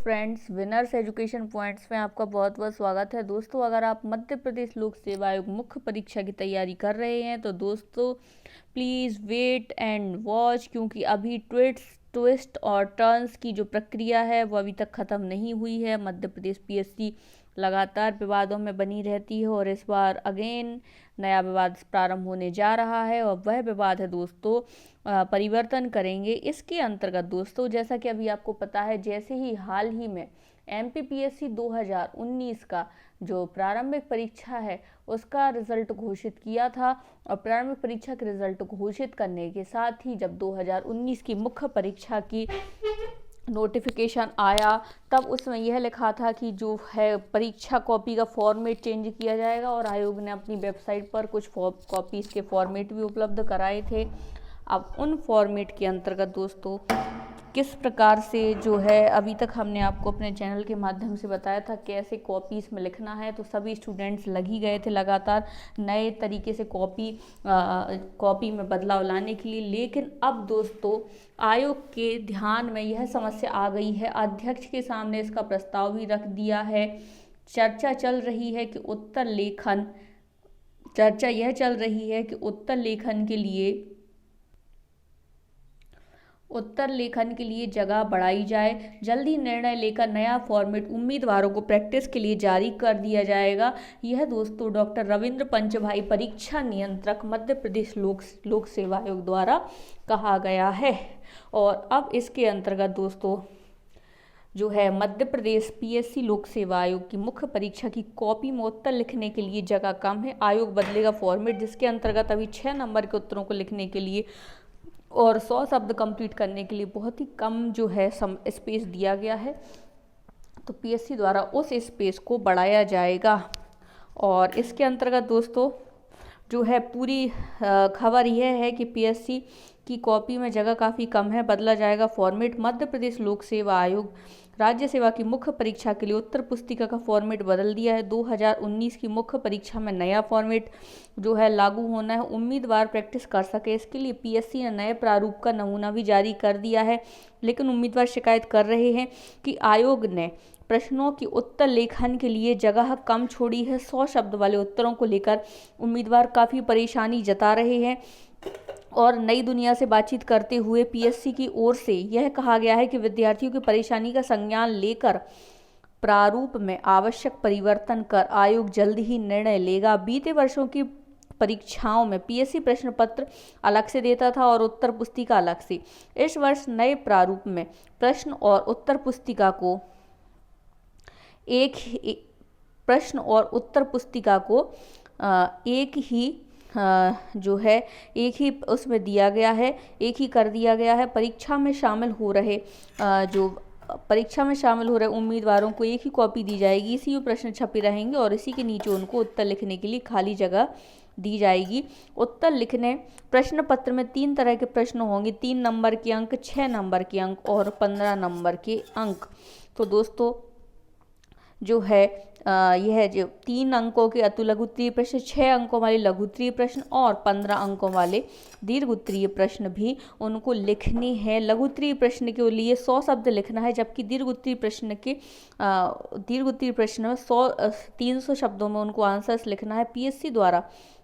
Friends, winners education points में आपका बहुत बहुत स्वागत है। दोस्तों, अगर आप मध्य प्रदेश लोक सेवा आयोग मुख्य परीक्षा की तैयारी कर रहे हैं तो दोस्तों प्लीज़ वेट एंड वॉच, क्योंकि अभी ट्विस्ट और टर्न्स की जो प्रक्रिया है वो अभी तक ख़त्म नहीं हुई है। मध्य प्रदेश पीएससी लगातार विवादों में बनी रहती है और इस बार अगेन नया विवाद प्रारंभ होने जा रहा है और वह विवाद है दोस्तों परिवर्तन करेंगे। इसके अंतर्गत दोस्तों, जैसा कि अभी आपको पता है, जैसे ही हाल ही में एमपीपीएससी 2019 का जो प्रारंभिक परीक्षा है उसका रिजल्ट घोषित किया था और प्रारंभिक परीक्षा के रिजल्ट घोषित करने के साथ ही जब 2019 की मुख्य परीक्षा की नोटिफिकेशन आया तब उसमें यह लिखा था कि जो है परीक्षा कॉपी का फॉर्मेट चेंज किया जाएगा और आयोग ने अपनी वेबसाइट पर कुछ कॉपीज़ के फॉर्मेट भी उपलब्ध कराए थे। अब उन फॉर्मेट के अंतर्गत दोस्तों किस प्रकार से जो है अभी तक हमने आपको अपने चैनल के माध्यम से बताया था कैसे कॉपीज़ में लिखना है, तो सभी स्टूडेंट्स लगी गए थे लगातार नए तरीके से कॉपी में बदलाव लाने के लिए। लेकिन अब दोस्तों आयोग के ध्यान में यह समस्या आ गई है, अध्यक्ष के सामने इसका प्रस्ताव भी रख दिया है। चर्चा यह चल रही है कि उत्तर लेखन के लिए जगह बढ़ाई जाए। जल्दी निर्णय लेकर नया फॉर्मेट उम्मीदवारों को प्रैक्टिस के लिए जारी कर दिया जाएगा। यह दोस्तों डॉक्टर रविंद्र पंचभाई, परीक्षा नियंत्रक, मध्य प्रदेश लोक सेवा आयोग द्वारा कहा गया है। और अब इसके अंतर्गत दोस्तों जो है मध्य प्रदेश पीएससी लोक सेवा आयोग की मुख्य परीक्षा की कॉपी में उत्तर लिखने के लिए जगह कम है। आयोग बदलेगा फॉर्मेट, जिसके अंतर्गत अभी 6 नंबर के उत्तरों को लिखने के लिए और 100 शब्द कंप्लीट करने के लिए बहुत ही कम जो है स्पेस दिया गया है, तो पीएससी द्वारा उस स्पेस को बढ़ाया जाएगा। और इसके अंतर्गत दोस्तों जो है पूरी खबर यह है कि पीएससी की कॉपी में जगह काफ़ी कम है, बदला जाएगा फॉर्मेट। मध्य प्रदेश लोक सेवा आयोग राज्य सेवा की मुख्य परीक्षा के लिए उत्तर पुस्तिका का फॉर्मेट बदल दिया है। 2019 की मुख्य परीक्षा में नया फॉर्मेट जो है लागू होना है, उम्मीदवार प्रैक्टिस कर सके। इसके लिए पीएससी ने नए प्रारूप का नमूना भी जारी कर दिया है, लेकिन उम्मीदवार शिकायत कर रहे हैं कि आयोग ने प्रश्नों की उत्तर लेखन के लिए जगह कम छोड़ी है। 100 शब्द वाले उत्तरों को लेकर उम्मीदवार काफ़ी परेशानी जता रहे हैं और नई दुनिया से बातचीत करते हुए पीएससी की ओर से यह कहा गया है कि विद्यार्थियों की परेशानी का संज्ञान लेकर प्रारूप में आवश्यक परिवर्तन कर आयोग जल्द ही निर्णय लेगा। बीते वर्षों की परीक्षाओं में पीएससी प्रश्न पत्र अलग से देता था और उत्तर पुस्तिका अलग से। इस वर्ष नए प्रारूप में प्रश्न और उत्तर पुस्तिका को एक ही उसमें दिया गया है, एक ही कर दिया गया है। परीक्षा में शामिल हो रहे उम्मीदवारों को एक ही कॉपी दी जाएगी, इसी में प्रश्न छपे रहेंगे और इसी के नीचे उनको उत्तर लिखने के लिए खाली जगह दी जाएगी। उत्तर लिखने प्रश्न पत्र में 3 तरह के प्रश्न होंगे, 3 नंबर के अंक, 6 नंबर के अंक और 15 नंबर के अंक। तो दोस्तों जो है यह जो 3 अंकों के अतु लघु उत्तरीय प्रश्न, 6 अंकों वाले लघु उत्तरीय प्रश्न और 15 अंकों वाले दीर्घ उत्तरीय प्रश्न भी उनको लिखने हैं। लघु उत्तरीय प्रश्न के लिए 100 शब्द लिखना है, जबकि दीर्घ उत्तरीय प्रश्न में 300 शब्दों में उनको आंसर्स लिखना है। पीएससी द्वारा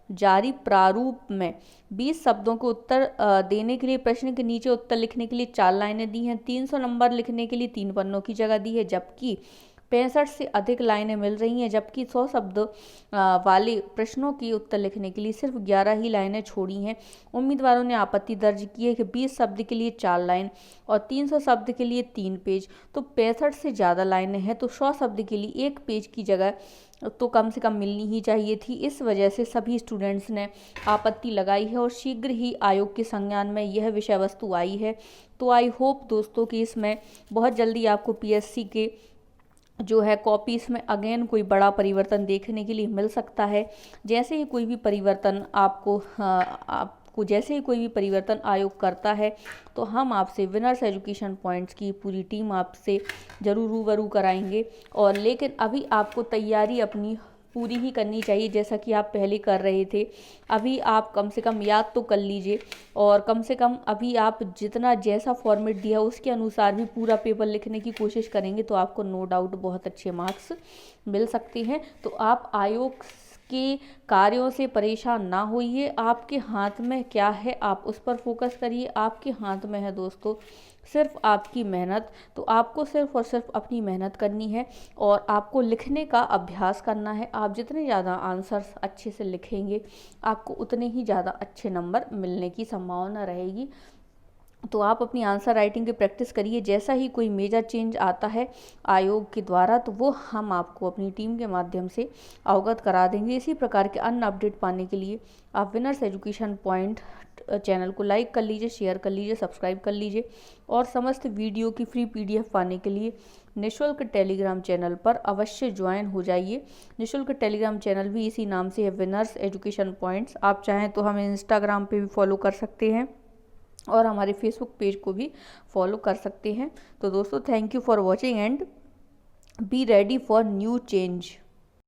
जारी प्रारूप में 20 शब्दों को उत्तर देने के लिए प्रश्न के नीचे उत्तर लिखने के लिए 4 लाइनें दी हैं। 300 नंबर लिखने के लिए 3 पन्नों की जगह दी है, जबकि 65 से अधिक लाइनें मिल रही हैं। जबकि 100 शब्द वाले प्रश्नों की उत्तर लिखने के लिए सिर्फ 11 ही लाइनें छोड़ी हैं। उम्मीदवारों ने आपत्ति दर्ज की है कि 20 शब्द के लिए 4 लाइन और 300 शब्द के लिए 3 पेज, तो 65 से ज़्यादा लाइनें हैं, तो 100 शब्द के लिए 1 पेज की जगह तो कम से कम मिलनी ही चाहिए थी। इस वजह से सभी स्टूडेंट्स ने आपत्ति लगाई है और शीघ्र ही आयोग के संज्ञान में यह विषय वस्तु आई है। तो आई होप दोस्तों कि इसमें बहुत जल्दी आपको पीएससी के जो है कॉपीज़ में अगेन कोई बड़ा परिवर्तन देखने के लिए मिल सकता है। जैसे ही कोई भी परिवर्तन आयोग करता है तो हम आपसे विनर्स एजुकेशन पॉइंट्स की पूरी टीम आपसे ज़रूर रूबरू कराएंगे। और लेकिन अभी आपको तैयारी अपनी पूरी ही करनी चाहिए जैसा कि आप पहले कर रहे थे। अभी आप कम से कम याद तो कर लीजिए, और कम से कम अभी आप जितना जैसा फॉर्मेट दिया उसके अनुसार भी पूरा पेपर लिखने की कोशिश करेंगे तो आपको नो डाउट बहुत अच्छे मार्क्स मिल सकते हैं। तो आप आयोग के कार्यों से परेशान ना होइए, आपके हाथ में क्या है आप उस पर फोकस करिए। आपके हाथ में है दोस्तों सिर्फ आपकी मेहनत। तो आपको सिर्फ और सिर्फ अपनी मेहनत करनी है और आपको लिखने का अभ्यास करना है। आप जितने ज़्यादा आंसर्स अच्छे से लिखेंगे आपको उतने ही ज़्यादा अच्छे नंबर मिलने की संभावना रहेगी। तो आप अपनी आंसर राइटिंग की प्रैक्टिस करिए। जैसा ही कोई मेजर चेंज आता है आयोग के द्वारा तो वो हम आपको अपनी टीम के माध्यम से अवगत करा देंगे। इसी प्रकार के अन्य अपडेट पाने के लिए आप विनर्स एजुकेशन पॉइंट चैनल को लाइक कर लीजिए, शेयर कर लीजिए, सब्सक्राइब कर लीजिए, और समस्त वीडियो की फ्री PDF पाने के लिए निःशुल्क टेलीग्राम चैनल पर अवश्य ज्वाइन हो जाइए। निःशुल्क टेलीग्राम चैनल भी इसी नाम से है, विनर्स एजुकेशन पॉइंट्स। आप चाहें तो हमें इंस्टाग्राम पे भी फॉलो कर सकते हैं और हमारे फेसबुक पेज को भी फॉलो कर सकते हैं। तो दोस्तों thank you for watching and be ready for new change.